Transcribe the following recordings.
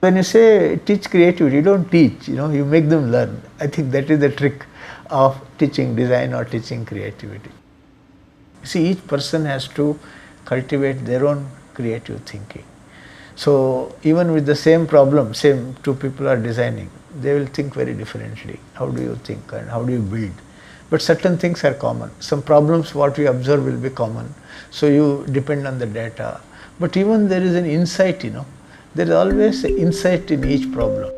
When you say teach creativity, you don't teach, you make them learn. I think that is the trick of teaching design or teaching creativity. See, each person has to cultivate their own creative thinking. So even with the same problem, same two people are designing, they will think very differently. How do you think and how do you build? But certain things are common. Some problems what we observe will be common. So you depend on the data. But even there is an insight, there is always an insight in each problem.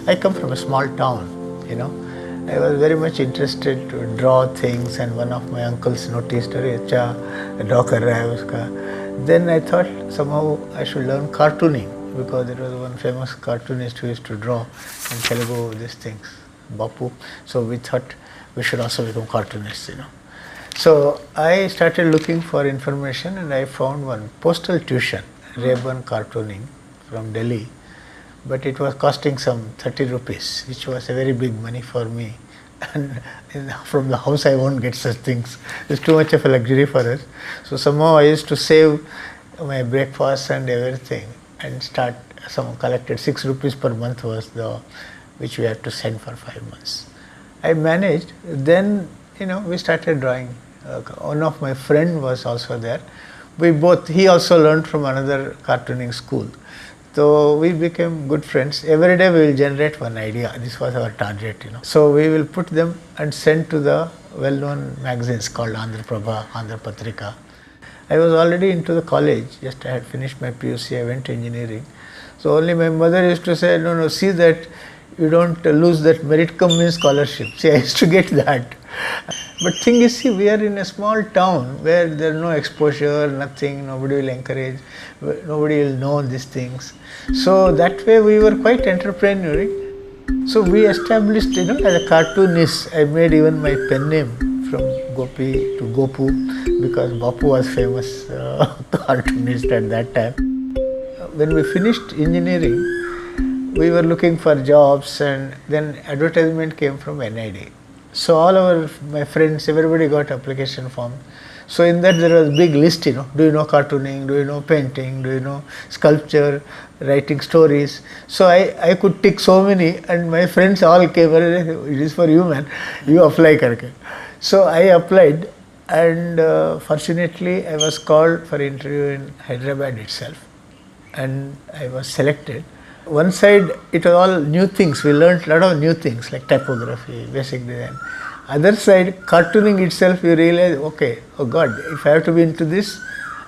I come from a small town, I was very much interested to draw things, and one of my uncles noticed, "Acha, draw kar raha hai uska." Then I thought somehow I should learn cartooning, because there was one famous cartoonist who used to draw in Telugu these things, Bapu. So we thought we should also become cartoonists, So I started looking for information, and I found one postal tuition, Ray-Ban cartooning from Delhi. But it was costing some 30 rupees, which was a very big money for me. And from the house I won't get such things. It's too much of a luxury for us. So somehow I used to save my breakfast and everything and collected 6 rupees per month was which we had to send for 5 months. I managed. Then, we started drawing. One of my friend was also there. He also learned from another cartooning school. So we became good friends. Every day we will generate one idea. This was our target, So we will put them and send to the well-known magazines called Andhra Prabha, Andhra Patrika. I was already into the college. Just I had finished my PUC. I went to engineering. So only my mother used to say, no, see that you don't lose that merit cum means scholarship. See, I used to get that. But thing is, see, we are in a small town where there is no exposure, nothing, nobody will encourage, nobody will know these things. So that way we were quite entrepreneurial. So we established, as a cartoonist, I made even my pen name from Gopi to Gopu, because Bapu was famous cartoonist at that time. When we finished engineering, we were looking for jobs, and then advertisement came from NID. So all my friends, everybody got application form. So in that there was a big list, do you know cartooning, do you know painting, do you know sculpture, writing stories. So I could tick so many, and my friends all came, it is for you, man, you apply karke. So I applied, and fortunately I was called for interview in Hyderabad itself, and I was selected. One side it was all new things, we learned a lot of new things like typography, basic design. Other side, cartooning itself, you realize, okay, oh God, if I have to be into this,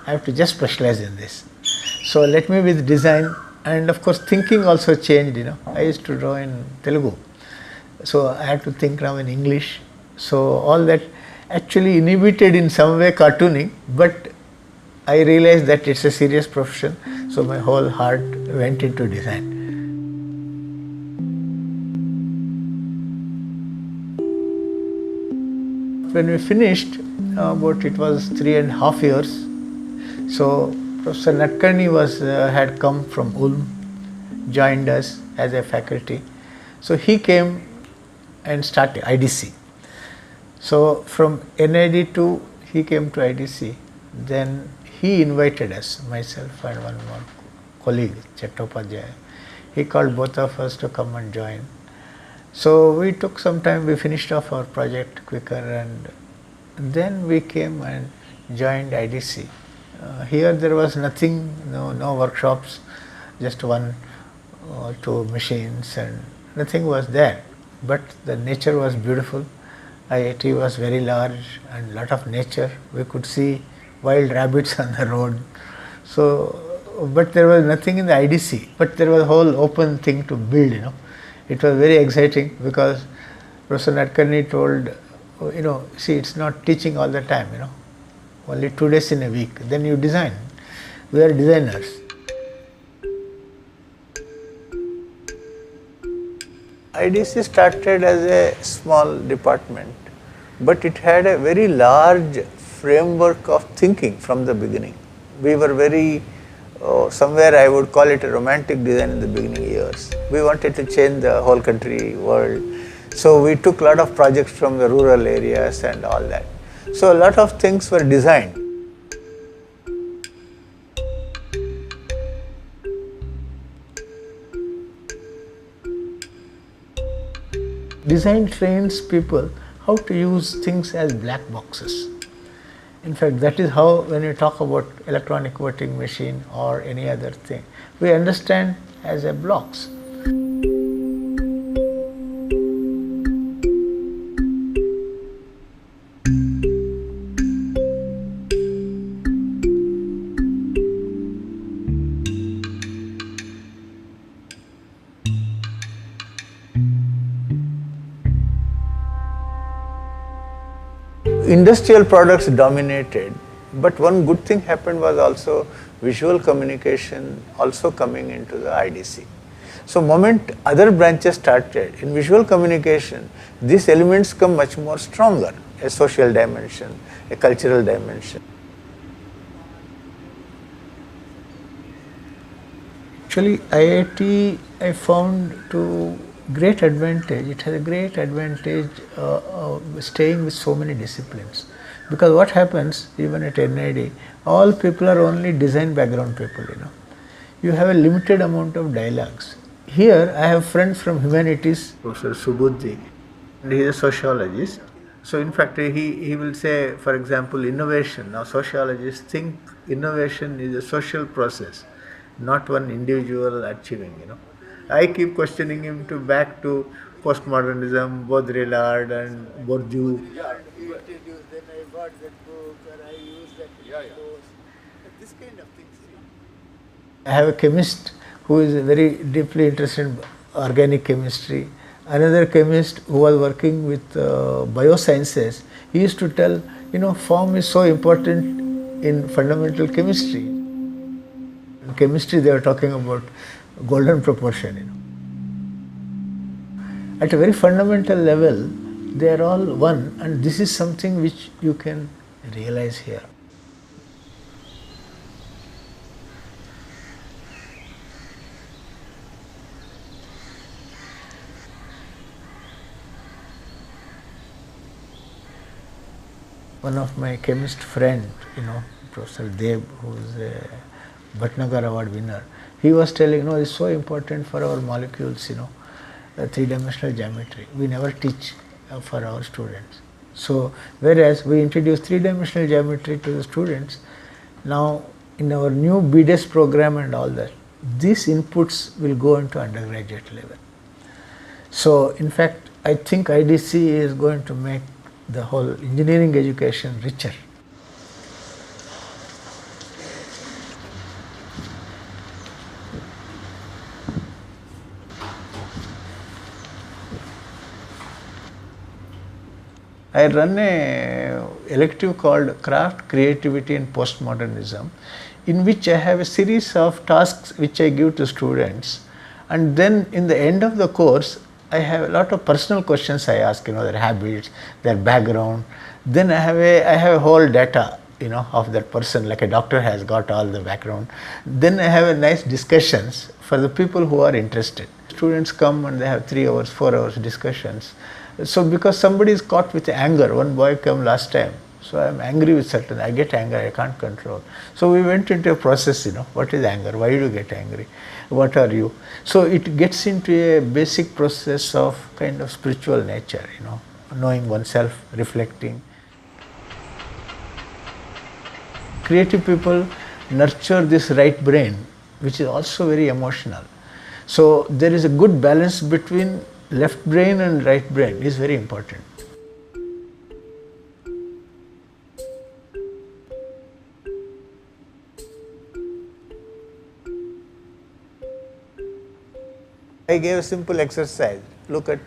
I have to just specialize in this. So let me with design, and of course thinking also changed, I used to draw in Telugu. So I had to think now in English. So all that actually inhibited in some way cartooning, but I realized that it's a serious profession, so my whole heart went into design. When we finished, it was 3.5 years. So Professor Nadkarni had come from Ulm, joined us as a faculty. So he came and started IDC. So from NID he came to IDC. Then he invited us, myself and one more colleague, Chattopadhyay. He called both of us to come and join. So we took some time, we finished off our project quicker, and then we came and joined IDC. Here there was nothing, no workshops, just 1 or 2 machines, and nothing was there. But the nature was beautiful. IIT was very large and lot of nature. We could see wild rabbits on the road. So, but there was nothing in the IDC, but there was a whole open thing to build, It was very exciting because Professor Nadkarni told, see, it's not teaching all the time, only 2 days in a week, then you design. We are designers. IDC started as a small department, but it had a very large framework of thinking from the beginning. We were very, somewhere I would call it a romantic design in the beginning years. We wanted to change the whole country, world. So we took a lot of projects from the rural areas and all that. So a lot of things were designed. Design trains people how to use things as black boxes. In fact, that is how when we talk about electronic voting machine or any other thing, we understand as a blocks. Industrial products dominated, but one good thing happened was also visual communication also coming into the IDC. So moment other branches started, in visual communication, these elements come much more stronger, a social dimension, a cultural dimension. Actually, IIT I found to great advantage. It has a great advantage staying with so many disciplines, because what happens even at NID, all people are only design background people. You have a limited amount of dialogues. Here I have friends from humanities, Professor Subudhi, and he is a sociologist. So in fact he will say, for example, innovation. Now sociologists think innovation is a social process, not one individual achieving. I keep questioning him to back to postmodernism, Baudrillard and Bourdieu. Yeah, he introduced, then I bought that book or I used that course. This kind of things. I have a chemist who is very deeply interested in organic chemistry. Another chemist who was working with biosciences, he used to tell, form is so important in fundamental chemistry. In chemistry they were talking about golden proportion. At a very fundamental level, they are all one, and this is something which you can realize here. One of my chemist friend, Professor Deb, who is a Bhatnagar Award winner, he was telling, it's so important for our molecules, three-dimensional geometry. We never teach for our students. So, whereas we introduce three-dimensional geometry to the students, now in our new BDES program and all that, these inputs will go into undergraduate level. So, in fact, I think IDC is going to make the whole engineering education richer. I run a elective called Craft, Creativity and Postmodernism, in which I have a series of tasks which I give to students, and then in the end of the course I have a lot of personal questions I ask, their habits, their background. Then I have a whole data, of that person, like a doctor has got all the background. Then I have a nice discussions for the people who are interested. Students come and they have 3 hours, 4 hours discussions. So because somebody is caught with anger, one boy came last time, so I am angry with certain, I get anger, I can't control. So we went into a process, what is anger, why do you get angry, what are you? So it gets into a basic process of kind of spiritual nature, knowing oneself, reflecting. Creative people nurture this right brain, which is also very emotional. So there is a good balance between left brain and right brain is very important. I gave a simple exercise. Look at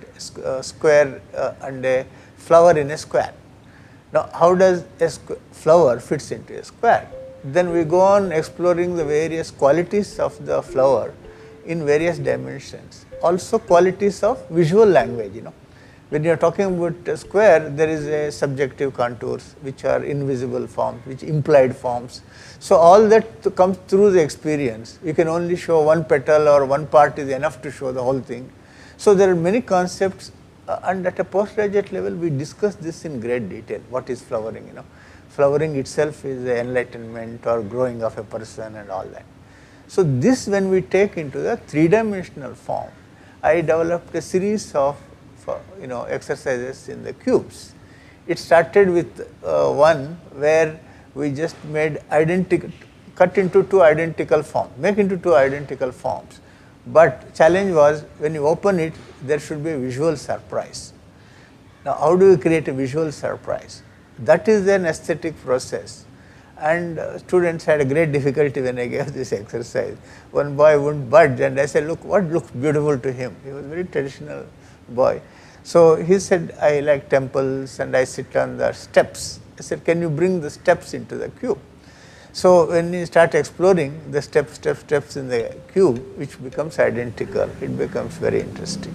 a square and a flower in a square. Now, how does a flower fits into a square? Then we go on exploring the various qualities of the flower in various dimensions. Also qualities of visual language, When you are talking about a square, there is a subjective contours which are invisible forms, which implied forms. So all that comes through the experience. You can only show one petal or one part is enough to show the whole thing. So there are many concepts, and at a postgraduate level we discuss this in great detail. What is flowering, Flowering itself is the enlightenment or growing of a person and all that. So this, when we take into the three-dimensional form, I developed a series of exercises in the cubes. It started with one where we just made cut into two identical forms, make into two identical forms. But challenge was, when you open it, there should be a visual surprise. Now, how do you create a visual surprise? That is an aesthetic process. And students had a great difficulty when I gave this exercise. One boy wouldn't budge, and I said, look, what looks beautiful to him? He was a very traditional boy. So he said, I like temples and I sit on the steps. I said, can you bring the steps into the cube? So when you start exploring the steps in the cube, which becomes identical, it becomes very interesting.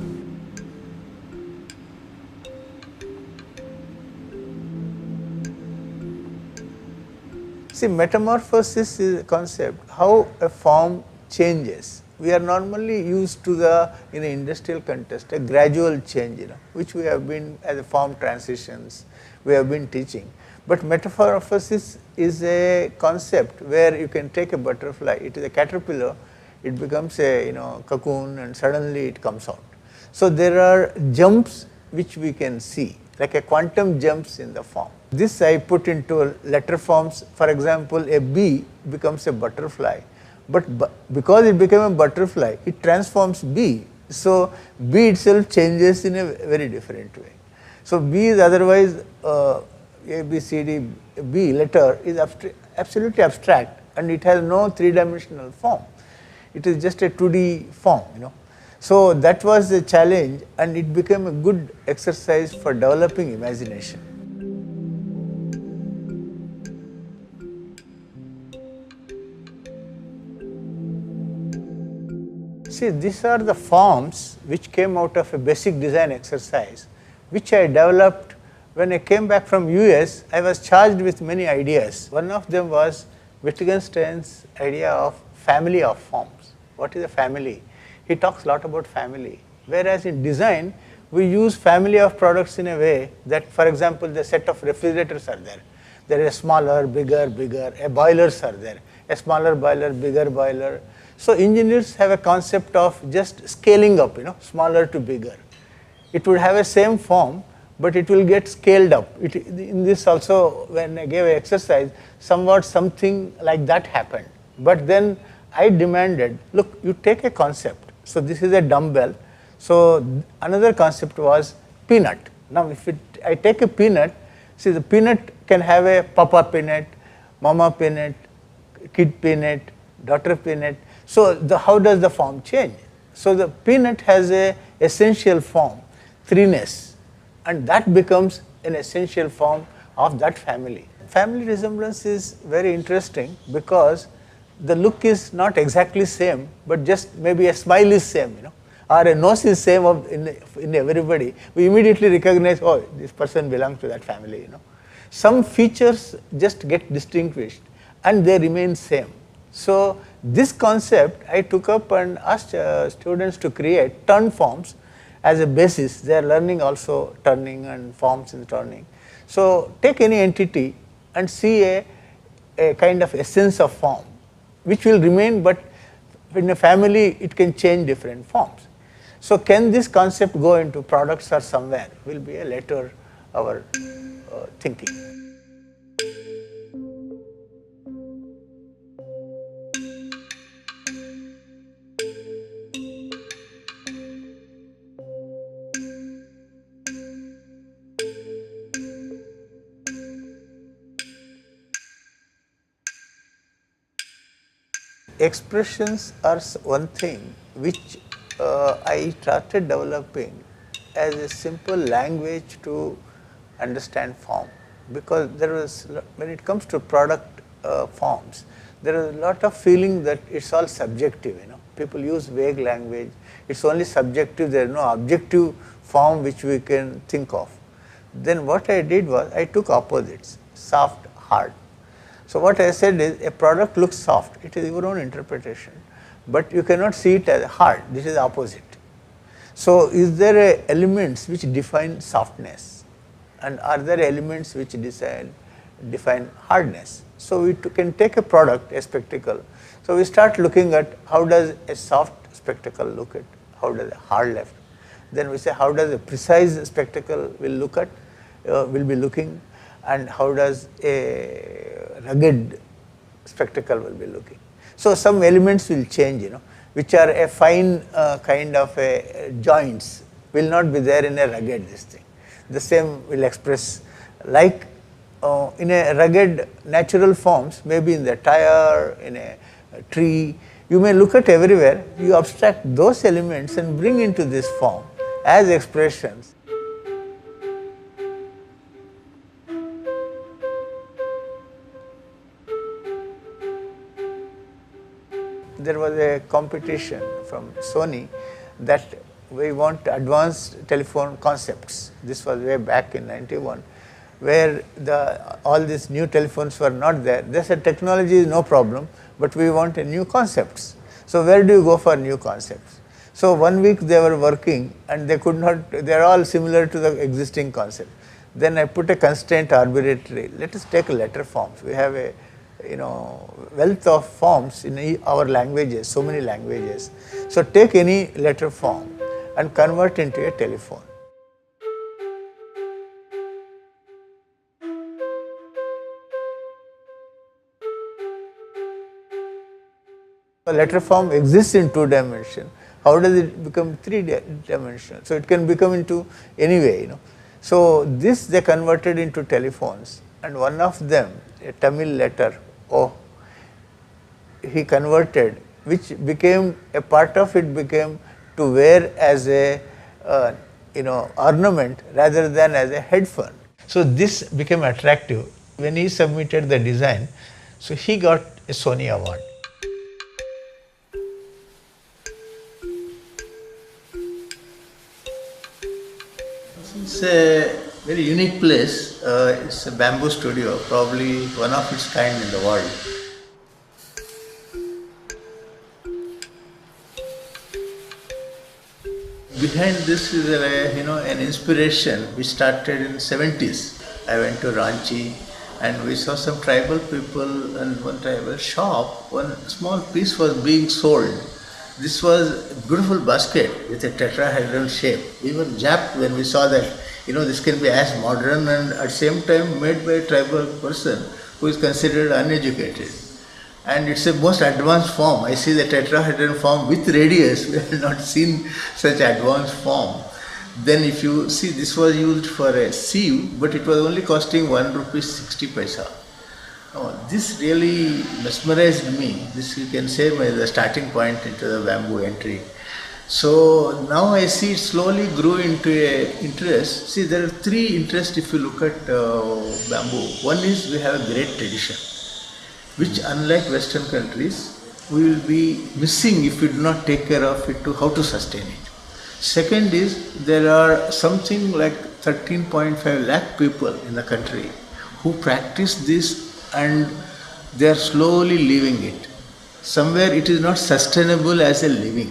See, metamorphosis is a concept, how a form changes. We are normally used to in an industrial context, a gradual change, which we have been, as a form transitions, we have been teaching. But metamorphosis is a concept where you can take a butterfly, it is a caterpillar, it becomes a cocoon, and suddenly it comes out. So there are jumps which we can see, like a quantum jumps in the form. This I put into letter forms. For example, a bee becomes a butterfly, but because it became a butterfly, it transforms bee. So bee itself changes in a very different way. So bee is otherwise A, B, C, D, B letter is absolutely abstract, and it has no three-dimensional form. It is just a 2D form, So that was the challenge, and it became a good exercise for developing imagination. See, these are the forms which came out of a basic design exercise, which I developed when I came back from US. I was charged with many ideas. One of them was Wittgenstein's idea of family of forms. What is a family? He talks a lot about family. Whereas in design, we use family of products in a way that, for example, the set of refrigerators are there. There is a smaller, bigger, a boilers are there, a smaller boiler, bigger boiler. So engineers have a concept of just scaling up, smaller to bigger. It would have a same form, but it will get scaled up. In this also, when I gave an exercise, somewhat something like that happened. But then I demanded, look, you take a concept. So this is a dumbbell. So another concept was peanut. Now if I take a peanut, see, the peanut can have a papa peanut, mama peanut, kid peanut, daughter peanut. So how does the form change? So the peanut has a essential form, threeness, and that becomes an essential form of that family. Family resemblance is very interesting because the look is not exactly same, but just maybe a smile is same, or a nose is same in everybody. We immediately recognize, oh, this person belongs to that family, Some features just get distinguished and they remain same. So this concept I took up and asked students to create turn forms as a basis. They are learning also turning and forms in turning. So take any entity and see a kind of essence of form, which will remain, but in a family it can change different forms. So can this concept go into products or somewhere will be a later our thinking. Expressions are one thing which I started developing as a simple language to understand form, because there was, when it comes to product forms, there is a lot of feeling that it's all subjective, people use vague language. It's only subjective, there is no objective form which we can think of. Then what I did was, I took opposites, soft, hard. So what I said is, a product looks soft, it is your own interpretation, but you cannot see it as hard, this is opposite. So is there elements which define softness, and are there elements which define hardness? So we can take a product, a spectacle. So we start looking at how does a soft spectacle look at, how does a hard left. Then we say how does a precise spectacle will be looking, and how does a rugged spectacle will be looking. So some elements will change, which are a fine kind of a joints will not be there in a rugged this thing. The same will express like in a rugged natural forms, maybe in the tire, in a tree. You may look at everywhere, you abstract those elements and bring into this form as expressions. There was a competition from Sony that we want advanced telephone concepts. This was way back in 91, where all these new telephones were not there. They said technology is no problem, but we want a new concepts. So where do you go for new concepts? So 1 week they were working and they could not, they are all similar to the existing concept. Then I put a constraint arbitrary, let us take letter forms. We have a wealth of forms in our languages, so many languages. So take any letter form and convert into a telephone. A letter form exists in 2 dimensions. How does it become 3 dimensional? So it can become into any way, So this they converted into telephones, and one of them, a Tamil letter O, he converted, which became a part of it became to wear as a ornament rather than as a headphone. So this became attractive. When he submitted the design, so he got a Sony award. It's a very unique place. It's a bamboo studio, probably one of its kind in the world. Behind this is an inspiration which started in 70s. I went to Ranchi and we saw some tribal people and one tribal shop. One small piece was being sold. This was a beautiful basket with a tetrahedral shape. We were japped when we saw that, this can be as modern and at the same time made by a tribal person who is considered uneducated. And it's a most advanced form. I see the tetrahedral form with radius. We have not seen such advanced form. Then if you see, this was used for a sieve, but it was only costing ₹1.60. This really mesmerized me. This you can say the starting point into the bamboo entry. So now I see it slowly grew into a interest. See, there are 3 interests if you look at bamboo. One is we have a great tradition, which unlike Western countries, we will be missing if we do not take care of it to how to sustain it. Second is there are something like 13.5 lakh people in the country who practice this and they are slowly leaving it. Somewhere it is not sustainable as a living.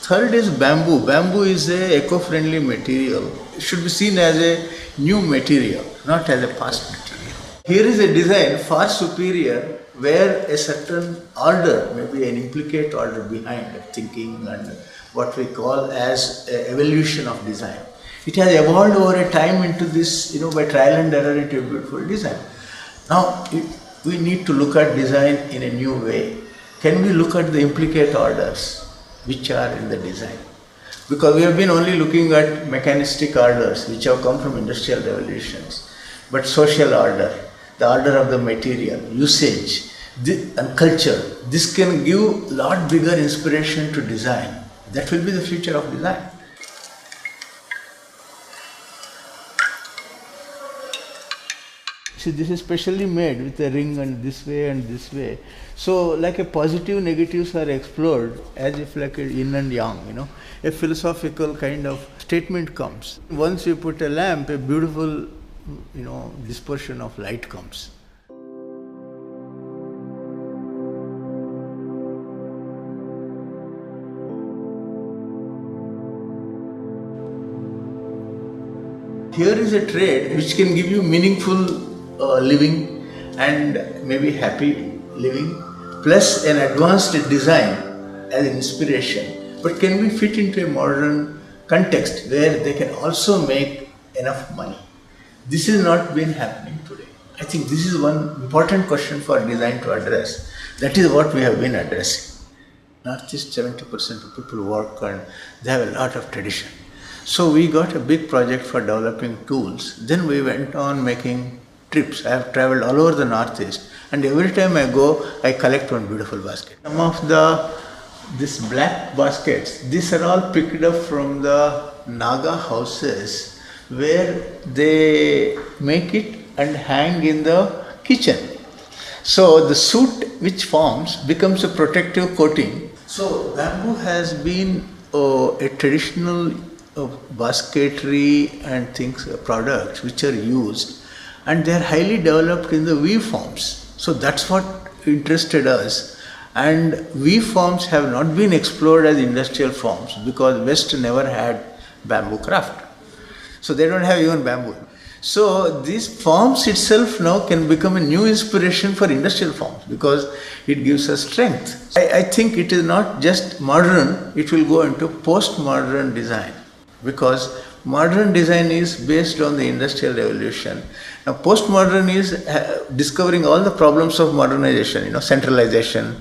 Third is bamboo. Bamboo is a eco-friendly material. It should be seen as a new material, not as a past material. Here is a design far superior where a certain order, maybe an implicate order behind thinking and what we call as evolution of design. It has evolved over a time into this, by trial and error into a beautiful design. Now, we need to look at design in a new way. Can we look at the implicate orders which are in the design? Because we have been only looking at mechanistic orders which have come from industrial revolutions. But social order, the order of the material, usage, and culture, this can give lot bigger inspiration to design. That will be the future of design. See, this is specially made with a ring and this way and this way. So like a positive negatives are explored as if like a yin and yang, you know. A philosophical kind of statement comes. Once you put a lamp, a beautiful, you know, dispersion of light comes. Here is a trade which can give you meaningful living and maybe happy living, plus an advanced design as inspiration, but can be fit into a modern context where they can also make enough money. This has not been happening today. I think this is one important question for design to address. That is what we have been addressing. Northeast 70% of people work and they have a lot of tradition. So we got a big project for developing tools. Then we went on making trips. I have traveled all over the Northeast, and every time I go, I collect one beautiful basket. Some of these black baskets, these are all picked up from the Naga houses where they make it and hang in the kitchen. So the soot which forms becomes a protective coating. So bamboo has been a traditional basketry and things, products which are used, and they are highly developed in the weave forms. So that's what interested us. And weave forms have not been explored as industrial forms because West never had bamboo craft. So they don't have even bamboo. So these forms itself now can become a new inspiration for industrial forms because it gives us strength. I think it is not just modern, it will go into postmodern design, because modern design is based on the industrial revolution. Now postmodern is discovering all the problems of modernization, you know, centralization,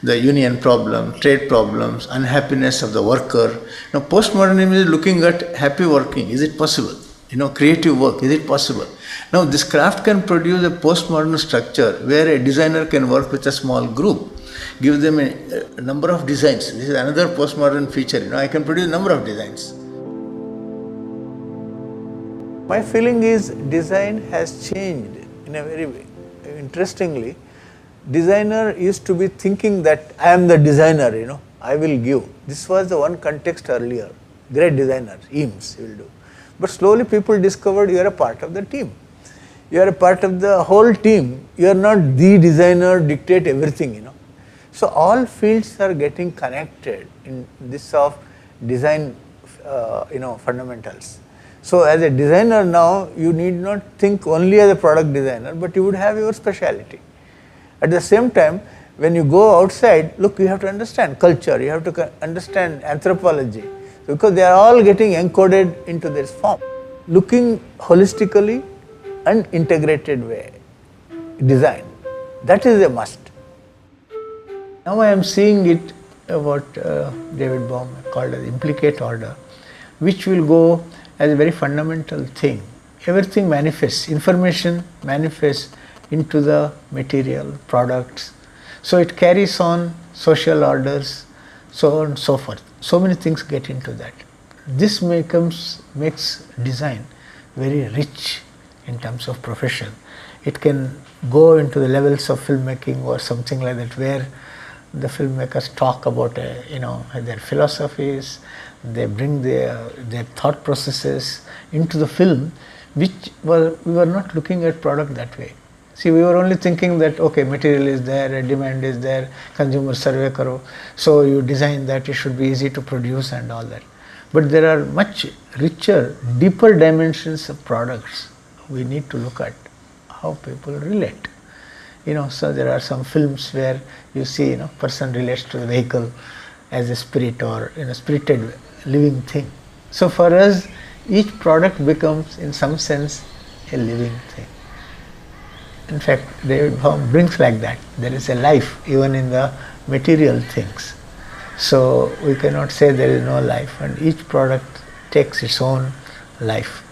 the union problem, trade problems, unhappiness of the worker. Now postmodernism is looking at happy working. Is it possible? You know, creative work, is it possible? Now this craft can produce a postmodern structure where a designer can work with a small group, give them a number of designs. This is another postmodern feature, you know, I can produce a number of designs. My feeling is design has changed in a very way. Interestingly, designer used to be thinking that I am the designer, you know, I will give. This was the one context earlier. Great designers, Eames will do. But slowly people discovered you are a part of the team. You are a part of the whole team. You are not the designer, dictate everything, you know. So all fields are getting connected in this of design, you know, fundamentals. So as a designer now, you need not think only as a product designer, but you would have your specialty. At the same time, when you go outside, look, you have to understand culture, you have to understand anthropology, because they are all getting encoded into this form. Looking holistically and integrated way, design, that is a must. Now I am seeing it what David Bohm called as implicate order, which will go as a very fundamental thing. Everything manifests, information manifests into the material, products. So it carries on social orders, so on and so forth. So many things get into that. This makes design very rich in terms of profession. It can go into the levels of filmmaking or something like that, where the filmmakers talk about you know, their philosophies, they bring their thought processes into the film, which we were not looking at product that way. See, we were only thinking that, okay, material is there, a demand is there, consumer survey karo, so you design that, it should be easy to produce and all that. But there are much richer, deeper dimensions of products. We need to look at how people relate. You know, so there are some films where you see, you know, person relates to the vehicle as a spirit or in a spirited living thing. So for us, each product becomes in some sense a living thing. In fact, David Bohm brings like that. There is a life even in the material things. So we cannot say there is no life, and each product takes its own life.